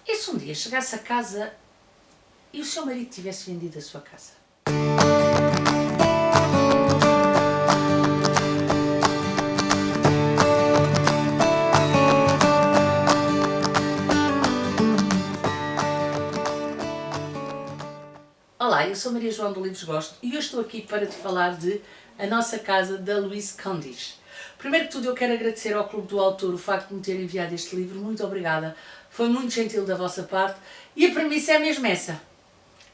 E se um dia chegasse a casa e o seu marido tivesse vendido a sua casa? Olá, eu sou Maria João do Livros Gosto e hoje estou aqui para te falar de A Nossa Casa, da Louise Candice. Primeiro que tudo, eu quero agradecer ao Clube do Autor o facto de me ter enviado este livro. Muito obrigada, foi muito gentil da vossa parte. E a premissa é mesmo essa.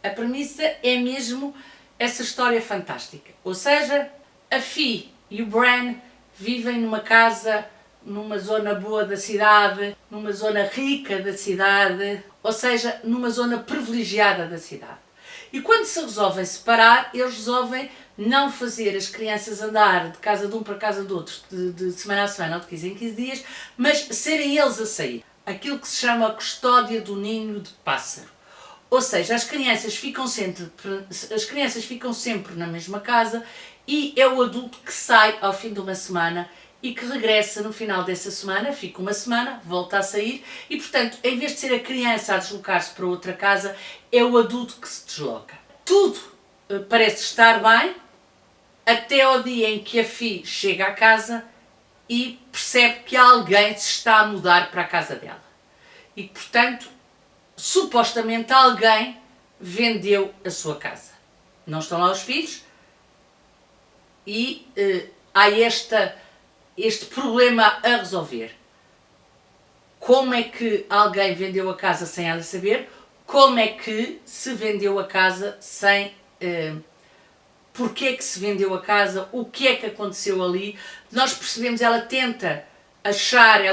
A premissa é mesmo essa história fantástica. Ou seja, a Fi e o Bran vivem numa casa, numa zona boa da cidade, numa zona rica da cidade, ou seja, numa zona privilegiada da cidade. E quando se resolvem separar, eles resolvem não fazer as crianças andar de casa de um para casa do outro, de semana a semana ou de 15 em 15 dias, mas serem eles a sair. Aquilo que se chama a custódia do ninho de pássaro. Ou seja, as crianças ficam sempre na mesma casa e é o adulto que sai ao fim de uma semana e que regressa no final dessa semana, fica uma semana, volta a sair e, portanto, em vez de ser a criança a deslocar-se para outra casa, é o adulto que se desloca. Tudo parece estar bem até ao dia em que a Fi chega à casa e percebe que alguém se está a mudar para a casa dela. E, portanto, supostamente alguém vendeu a sua casa. Não estão lá os filhos e há este problema a resolver. Como é que alguém vendeu a casa sem ela saber? Como é que se vendeu a casa sem... Porquê é que se vendeu a casa? O que é que aconteceu ali? Nós percebemos, ela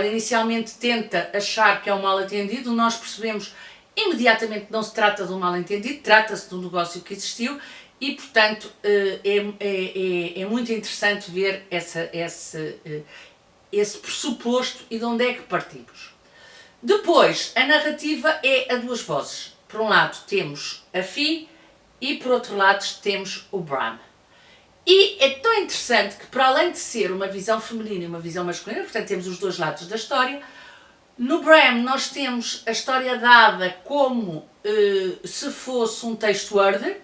inicialmente tenta achar que é um mal-entendido, nós percebemos imediatamente que não se trata de um mal-entendido, trata-se de um negócio que existiu e, portanto, é muito interessante ver esse pressuposto e de onde é que partimos. Depois, a narrativa é a duas vozes. Por um lado temos a Fi e por outro lado temos o Bran. E é tão interessante que, para além de ser uma visão feminina e uma visão masculina, portanto temos os dois lados da história, no Bran nós temos a história dada como se fosse um texto Word,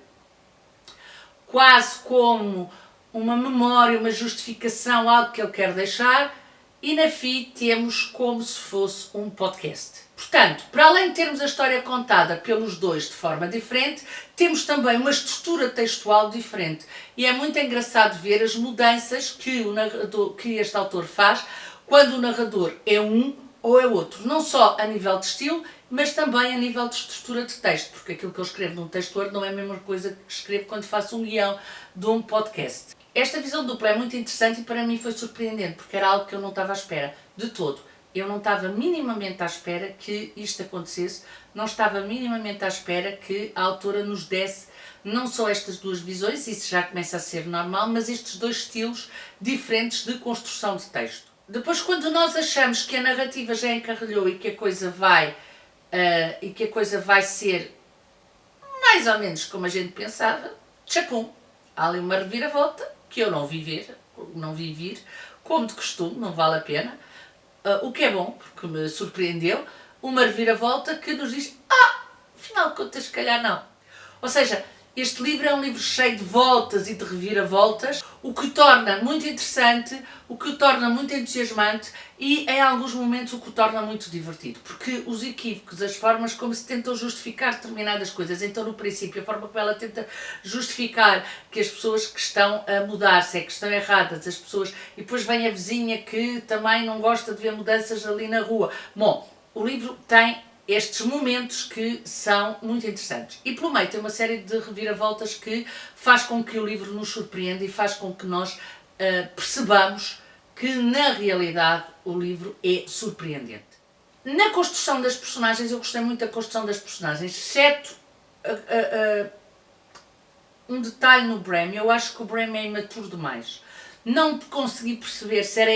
quase como uma memória, uma justificação, algo que ele quer deixar, e na Fi temos como se fosse um podcast. Portanto, para além de termos a história contada pelos dois de forma diferente, temos também uma estrutura textual diferente. E é muito engraçado ver as mudanças que este autor faz quando o narrador é um ou é outro. Não só a nível de estilo, mas também a nível de estrutura de texto, porque aquilo que eu escrevo num texto Word não é a mesma coisa que escrevo quando faço um guião de um podcast. Esta visão dupla é muito interessante e para mim foi surpreendente, porque era algo que eu não estava à espera, de todo. Eu não estava minimamente à espera que isto acontecesse, não estava minimamente à espera que a autora nos desse não só estas duas visões, isso já começa a ser normal, mas estes dois estilos diferentes de construção de texto. Depois, quando nós achamos que a narrativa já encarrilhou e que a coisa vai ser mais ou menos como a gente pensava, tchapum, há ali uma reviravolta que eu não vi vir, como de costume, não vale a pena. O que é bom, porque me surpreendeu, uma reviravolta que nos diz, afinal de contas, se calhar não. Ou seja, este livro é um livro cheio de voltas e de reviravoltas, o que o torna muito interessante, o que o torna muito entusiasmante e, em alguns momentos, o que o torna muito divertido. Porque os equívocos, as formas como se tentam justificar determinadas coisas. Então, no princípio, a forma como ela tenta justificar que as pessoas que estão a mudar-se é que estão erradas, as pessoas... E depois vem a vizinha que também não gosta de ver mudanças ali na rua. Bom, o livro tem estes momentos que são muito interessantes. E pelo meio tem uma série de reviravoltas que faz com que o livro nos surpreenda e faz com que nós percebamos que, na realidade, o livro é surpreendente. Na construção das personagens, eu gostei muito da construção das personagens, exceto um detalhe no Bran. Eu acho que o Bran é imaturo demais. Não consegui perceber se era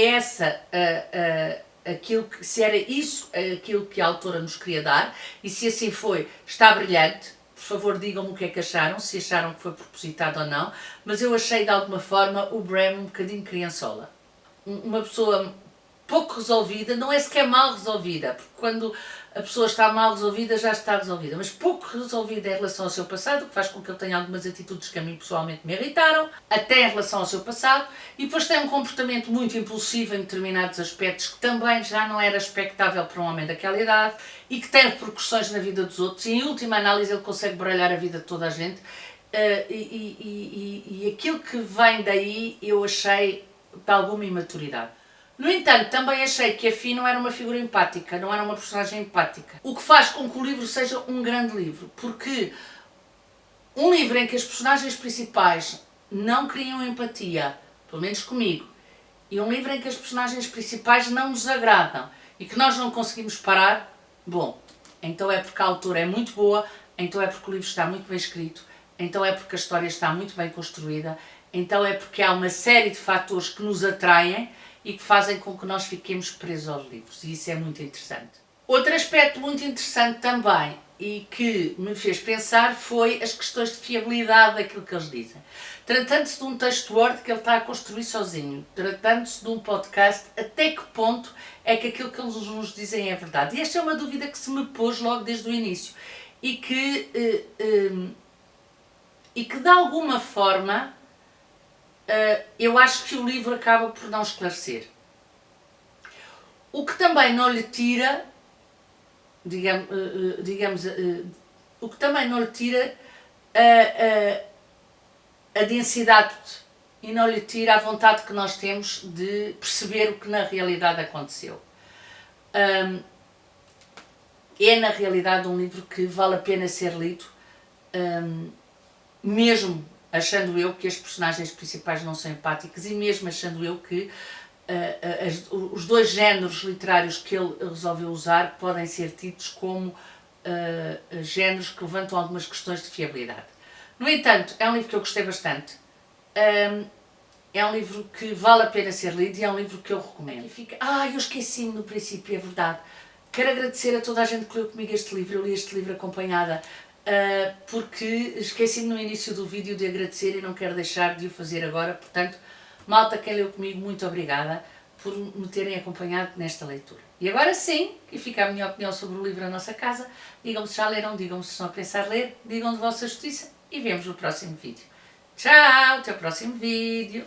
se era isso aquilo que a autora nos queria dar, e se assim foi, está brilhante. Por favor, digam-me o que é que acharam, se acharam que foi propositado ou não, mas eu achei de alguma forma o Bran um bocadinho criançola. Uma pessoa pouco resolvida, não é sequer mal resolvida, porque quando a pessoa está mal resolvida já está resolvida, mas pouco resolvida em relação ao seu passado, o que faz com que ele tenha algumas atitudes que a mim pessoalmente me irritaram, até em relação ao seu passado, e depois tem um comportamento muito impulsivo em determinados aspectos que também já não era expectável para um homem daquela idade e que tem repercussões na vida dos outros, e em última análise ele consegue baralhar a vida de toda a gente. E aquilo que vem daí eu achei de alguma imaturidade. No entanto, também achei que a Fi não era uma figura empática, não era uma personagem empática. O que faz com que o livro seja um grande livro, porque um livro em que as personagens principais não criam empatia, pelo menos comigo, e um livro em que as personagens principais não nos agradam e que nós não conseguimos parar, bom, então é porque a autora é muito boa, então é porque o livro está muito bem escrito, então é porque a história está muito bem construída, então é porque há uma série de fatores que nos atraem e que fazem com que nós fiquemos presos aos livros, e isso é muito interessante. Outro aspecto muito interessante também e que me fez pensar foi as questões de fiabilidade daquilo que eles dizem. Tratando-se de um texto Word que ele está a construir sozinho, tratando-se de um podcast, até que ponto é que aquilo que eles nos dizem é verdade? E esta é uma dúvida que se me pôs logo desde o início e que de alguma forma eu acho que o livro acaba por não esclarecer. O que também não lhe tira, o que também não lhe tira a densidade e não lhe tira a vontade que nós temos de perceber o que na realidade aconteceu. É na realidade um livro que vale a pena ser lido, mesmo achando eu que as personagens principais não são empáticas e mesmo achando eu que os dois géneros literários que ele resolveu usar podem ser tidos como géneros que levantam algumas questões de fiabilidade. No entanto, é um livro que eu gostei bastante, é um livro que vale a pena ser lido e é um livro que eu recomendo. Eu esqueci-me no princípio, é verdade. Quero agradecer a toda a gente que leu comigo este livro, eu li este livro acompanhada, porque esqueci-me no início do vídeo de agradecer e não quero deixar de o fazer agora, portanto, malta, quem leu comigo, muito obrigada por me terem acompanhado nesta leitura. E agora sim, que fica a minha opinião sobre o livro A Nossa Casa. Digam-me se já leram, digam-me se estão a pensar ler, digam de vossa justiça e vemos no próximo vídeo. Tchau, até o próximo vídeo.